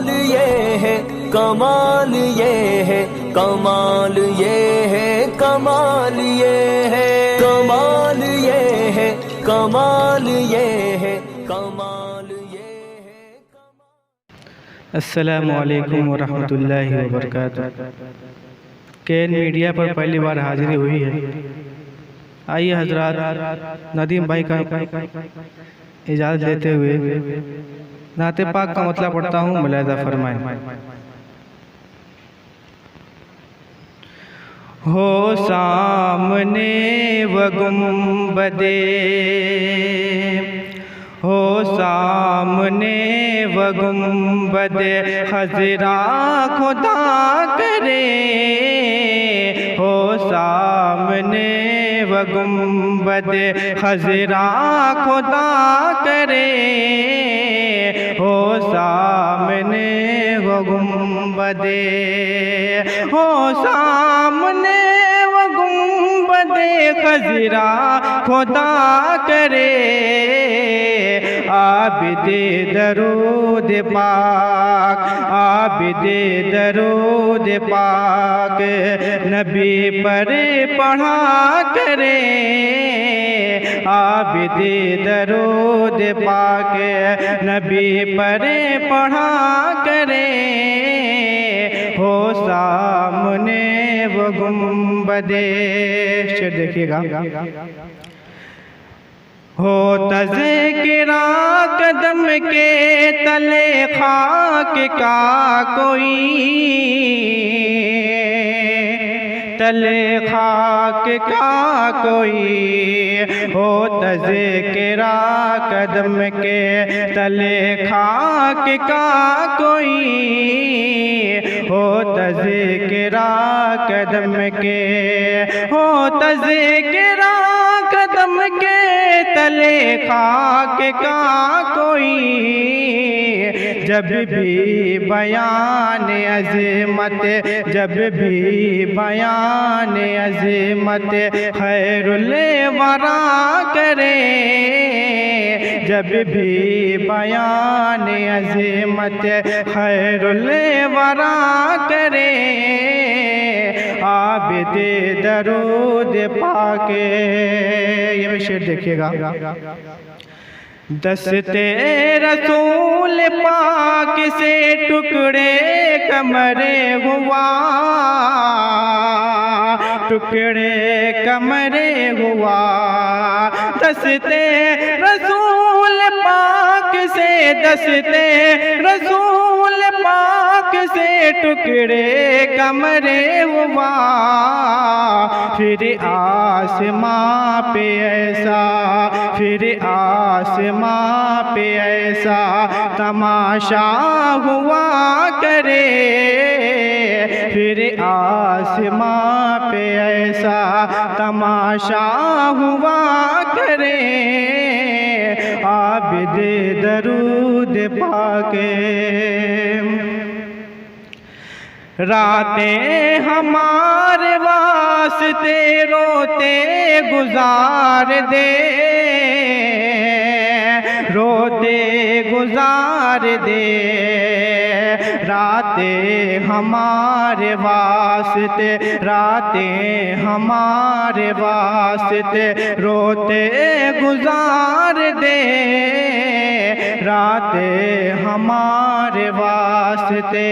कमाल ये है, कमाल ये है, कमाल ये है, कमाल ये है, कमाल ये है, कमाल ये है, कमाल ये है। अस्सलामु अलैकुम वरहमतुल्लाहि वबरकातुहू। केन मीडिया पर पहली बार हाजिरी हुई है। आइए हजरात, नदीम भाई का इजाज़त लेते हुए नाते पाक का मतलब पढ़ता हूँ, मुलाहिज़ा फरमाएं। हो सामने व गुंबदे, हो सामने व गुंबदे हज़रा खुदा करे, हो सामने व गुंबदे हज़रा खुदा करे, हो सामने व गुंबदे, हो सामने व गुंबदे हज़रा खुदा करे। आबिदे दरूद पाक, आबिदे दरूद पाक नबी पर पढ़ा करे, आबिदे दरूद पाक नबी पर पढ़ा करे, हो सामने वो गुंबदे। शेर देखिएगा। हो तज़किरा कदम के तले खाक का कोई, तले खाक का कोई, हो तज़किरा कदम के तले खाक का कोई, हो तज़किरा कदम के, हो तज़किरा कदम के तले खाक का कोई। जब भी बयान अज़मत, जब भी बयान अज़मत खैरुल वरा करे, जब भी बयान अज़मत खैरुल वरा करे, आबिदे दरूद पाके। ये शेर देखिएगा। दस्ते रसूल पाक से टुकड़े कमरे हुआ, टुकड़े कमरे हुआ, दस्ते रसूल पाक से, दस्ते रसूल पाक से टुकड़े कमरे हुआ। फिर आसमां पे ऐसा, फिर आसमां पे ऐसा तमाशा हुआ करे, फिर आसमां पे ऐसा तमाशा हुआ करे, आबिदे दरूद पाके। रातें हमारे वास्ते रोते गुजार दे, रोते गुजार दे, रातें हमारे वास्ते, रातें हमारे वास्ते रोते गुजार दे, रातें हमारे वास्ते,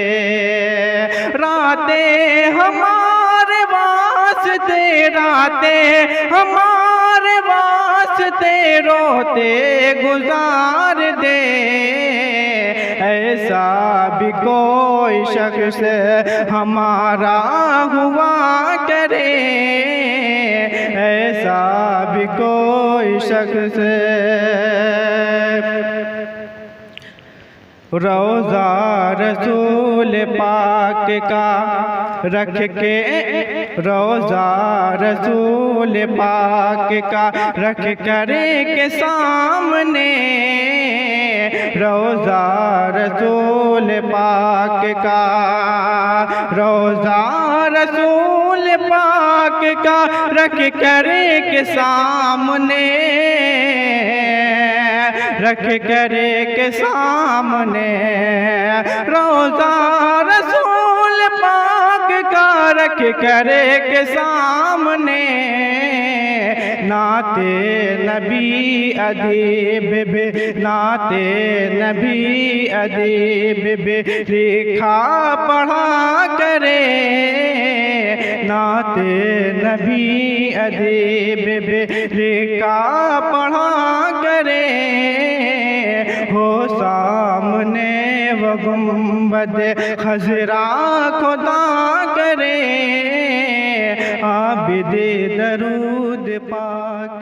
रातें हमारे वास्ते, रातें हमारे वास्ते रोते गुजार दे। ऐसा भी कोई शख्स हमारा हुआ करे, ऐसा भी कोई शख्स। रोज़ा रसूल पाक का रख के, रोज़ा रसूल पाक का रख करे के सामने, रोज़ा रसूल पाक का, रोज़ा रसूल पाक का रख करे के सामने, रख करे के सामने, रोज़ा रसूल पाक का रख करे के सामने, नाते नबी अदीब बे, नाते नबी अदीब बे लिखा पढ़ा करे, नाते नबी अदीब बे लिखा पढ़ा करे। हो सामने वो गुंबद खजरा खुदा करे, आबिद दरूद पाक।